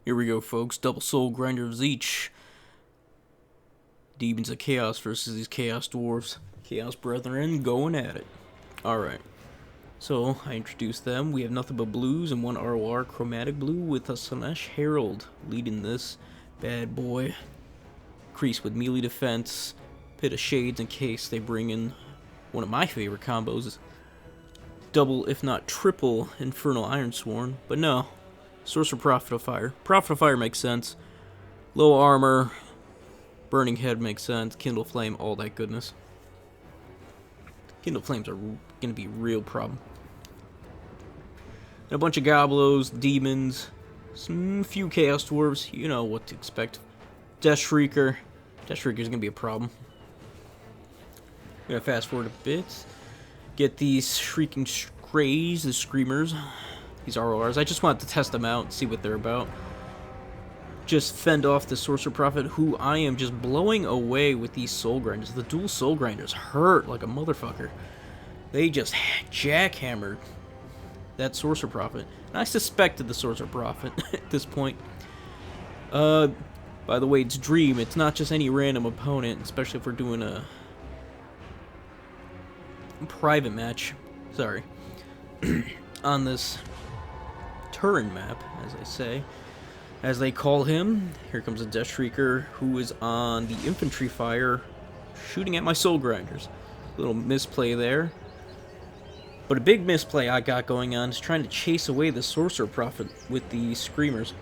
Here we go, folks. Double soul grinders each. Demons of Chaos versus these Chaos Dwarfs. Chaos Brethren going at it. Alright. So, I introduced them. We have nothing but blues and one ROR chromatic blue with a Slanesh Herald leading this bad boy. Crease with melee defense. Pit of Shades in case they bring in one of my favorite combos. Double, if not triple, Infernal Ironsworn. But no. Sorcerer Prophet of Fire. Prophet of Fire makes sense. Low armor. Burning Head makes sense. Kindle Flame, all that goodness. Kindle Flames are going to be a real problem. And a bunch of Goblos, Demons, some few Chaos Dwarves. You know what to expect. Death Shrieker. Death Shrieker is going to be a problem. I'm going to fast forward a bit. Get these Shrieking Strays, the Screamers. These RORs. I just wanted to test them out and see what they're about. Just fend off the Sorcerer Prophet, who I am just blowing away with these Soul Grinders. The dual Soul Grinders hurt like a motherfucker. They just jackhammered that Sorcerer Prophet. And I suspected the Sorcerer Prophet at this point. By the way, it's Dream. It's not just any random opponent, especially if we're doing a private match. Sorry. On this Turin map, as I say. As they call him, here comes a Death Shrieker who is on the infantry fire, shooting at my Soul Grinders. Little misplay there. But a big misplay I got going on is trying to chase away the Sorcerer Prophet with the Screamers.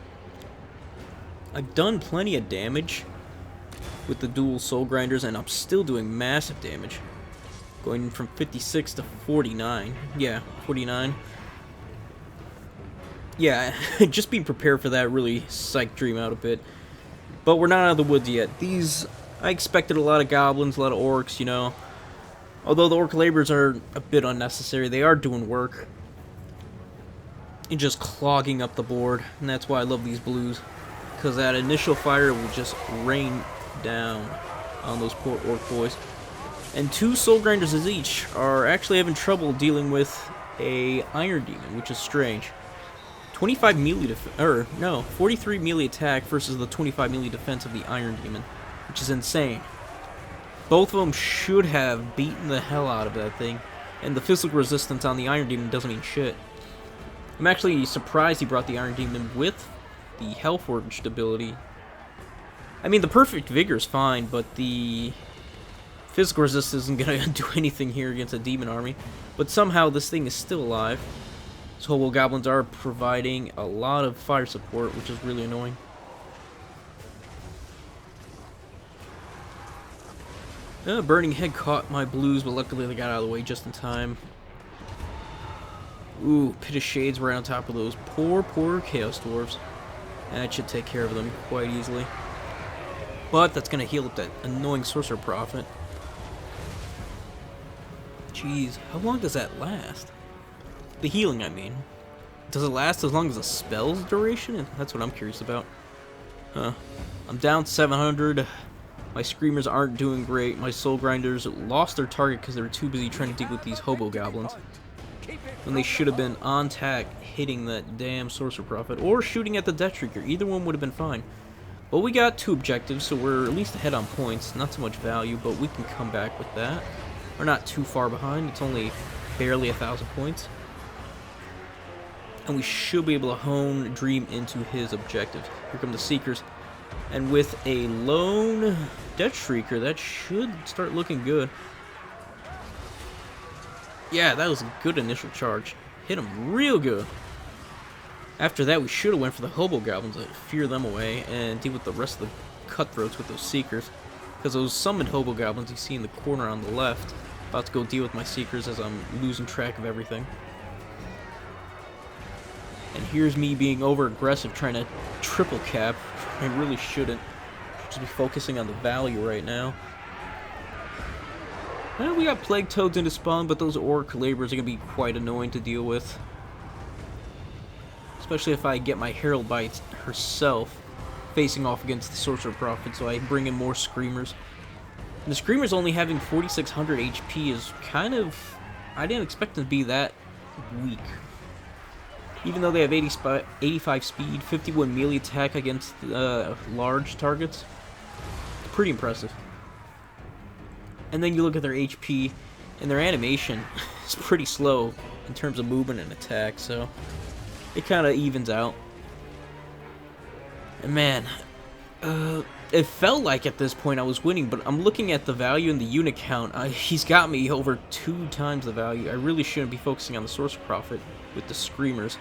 I've done plenty of damage with the dual Soul Grinders, and I'm still doing massive damage. Going from 56 to 49. Yeah, 49. Yeah, just being prepared for that really psyched Dream out a bit. But we're not out of the woods yet. These, I expected a lot of goblins, a lot of orcs, you know. Although the orc laborers are a bit unnecessary, they are doing work. And just clogging up the board. And that's why I love these blues. Because that initial fire will just rain down on those poor orc boys. And two Soul Grinders as each are actually having trouble dealing with a Iron Demon, which is strange. 25 melee 43 melee attack versus the 25 melee defense of the Iron Demon, which is insane. Both of them should have beaten the hell out of that thing, and the physical resistance on the Iron Demon doesn't mean shit. I'm actually surprised he brought the Iron Demon with the Hellforged ability. I mean, the Perfect Vigor is fine, but the physical resistance isn't gonna do anything here against a demon army. But somehow this thing is still alive. So Hobo Goblins are providing a lot of fire support, which is really annoying. Burning Head caught my blues, but luckily they got out of the way just in time. Ooh, Pit of Shades right on top of those poor Chaos Dwarves. That should take care of them quite easily. But that's going to heal up that annoying Sorcerer Prophet. Jeez, how long does that last? The healing, I mean. Does it last as long as the spell's duration? That's what I'm curious about. Huh. I'm down 700. My Screamers aren't doing great. My Soul Grinders lost their target because they were too busy trying to deal with these Hobo Goblins. When they should have been on tack hitting that damn Sorcerer Prophet. Or shooting at the Death Shrieker. Either one would have been fine. But we got 2 objectives, so we're at least ahead on points. Not so much value, but we can come back with that. We're not too far behind. It's only barely 1,000 points. And we should be able to hone Dream into his objectives. Here come the Seekers. And with a lone Death Shrieker, that should start looking good. Yeah, that was a good initial charge. Hit him real good. After that, we should have went for the Hobo Goblins to fear them away and deal with the rest of the Cutthroats with those Seekers. Because those summoned Hobo Goblins you see in the corner on the left. About to go deal with my Seekers as I'm losing track of everything. And here's me being over-aggressive, trying to triple cap. I really shouldn't. Just be focusing on the value right now. Well, we got Plague Toads into spawn, but those Orc Laborers are going to be quite annoying to deal with. Especially if I get my Herald by herself facing off against the Sorcerer Prophet, so I bring in more Screamers. And the Screamers only having 4,600 HP is kind of... I didn't expect it to be that weak. Even though they have 85 speed, 51 melee attack against large targets, pretty impressive. And then you look at their HP, and their animation is pretty slow in terms of movement and attack, so it kind of evens out. And man, it felt like at this point I was winning, but I'm looking at the value and the unit count. He's got me over 2 times the value. I really shouldn't be focusing on the source of profit with the Screamers.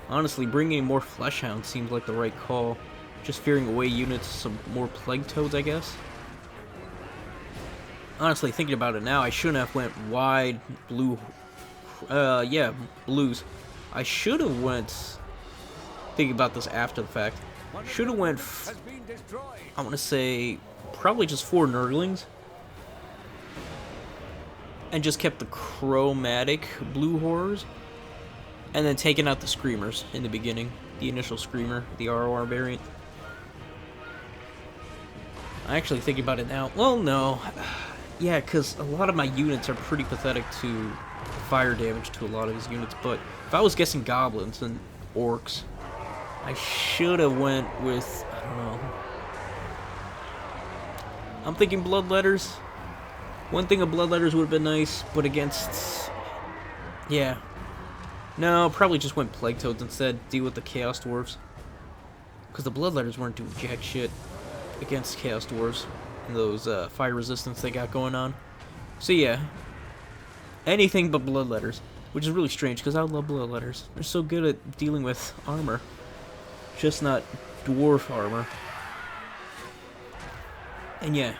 Honestly, bringing in more Fleshhounds seems like the right call. Just fearing away units, some more Plague Toads, I guess. Honestly, thinking about it now, I shouldn't have went wide blue. Yeah, blues. I should have went. Thinking about this after the fact, should have went. I want to say probably just 4 Nurglings, and just kept the chromatic blue horrors, and then taken out the Screamers in the beginning, the initial Screamer, the ROR variant. I'm actually thinking about it now. Well, no. Yeah, because a lot of my units are pretty pathetic to fire damage to a lot of these units, but if I was guessing goblins and orcs, I should have went with, I don't know. I'm thinking bloodletters. One thing of bloodletters would have been nice, but against, yeah. No, probably just went plague toads instead, deal with the chaos dwarves. Because the bloodletters weren't doing jack shit against chaos dwarves and those fire resistance they got going on. So yeah, anything but bloodletters, which is really strange because I love bloodletters. They're so good at dealing with armor, just not dwarf armor. And yeah,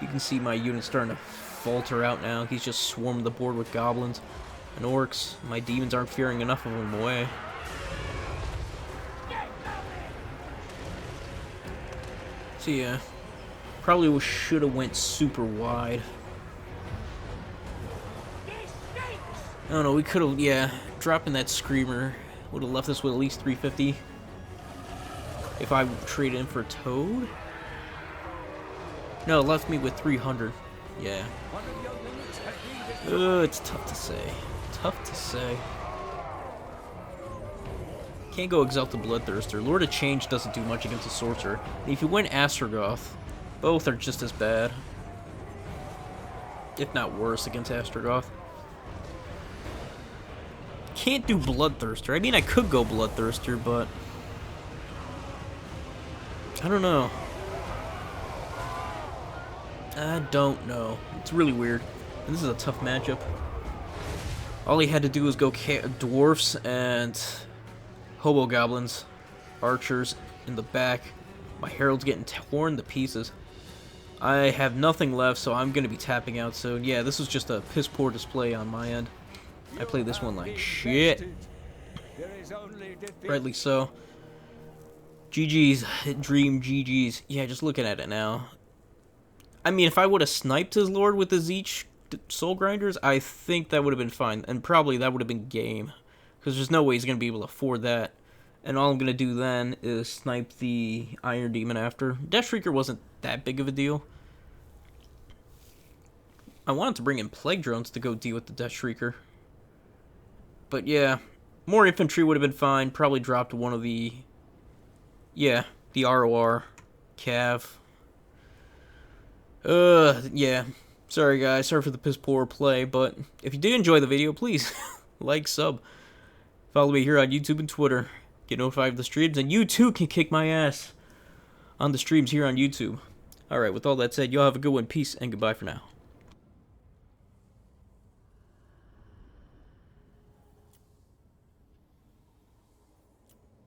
you can see my unit starting to falter out now. He's just swarmed the board with goblins and orcs. My demons aren't fearing enough of them away. So yeah, probably should have went super wide. I don't know, we could have, yeah, dropping that Screamer would have left us with at least 350. If I traded in for a Toad? No, it left me with 300. Yeah. It's tough to say. Tough to say. Can't go Exalted Bloodthirster. Lord of Change doesn't do much against a Sorcerer. And if you win Astrogoth, both are just as bad. If not worse against Astrogoth. Can't do Bloodthirster. I mean, I could go Bloodthirster, but I don't know. I don't know. It's really weird. And this is a tough matchup. All he had to do was go Dwarfs and Hobo Goblins, Archers in the back. My Herald's getting torn to pieces. I have nothing left, so I'm going to be tapping out soon. Yeah, this was just a piss poor display on my end. I played this one like shit. Rightly so. GG's, Dream GG's. Yeah, just looking at it now. I mean, if I would have sniped his Lord with the Zeech Soul Grinders, I think that would have been fine. And probably that would have been game. Because there's no way he's going to be able to afford that. And all I'm going to do then is snipe the Iron Demon after. Death Shrieker wasn't that big of a deal. I wanted to bring in Plague Drones to go deal with the Death Shrieker. But yeah, more infantry would have been fine. Probably dropped one of the, yeah, the ROR, Cav. Yeah. Sorry guys, sorry for the piss poor play, but if you did enjoy the video, please like, sub. Follow me here on YouTube and Twitter. Get notified of the streams, and you too can kick my ass on the streams here on YouTube. Alright, with all that said, y'all have a good one. Peace, and goodbye for now.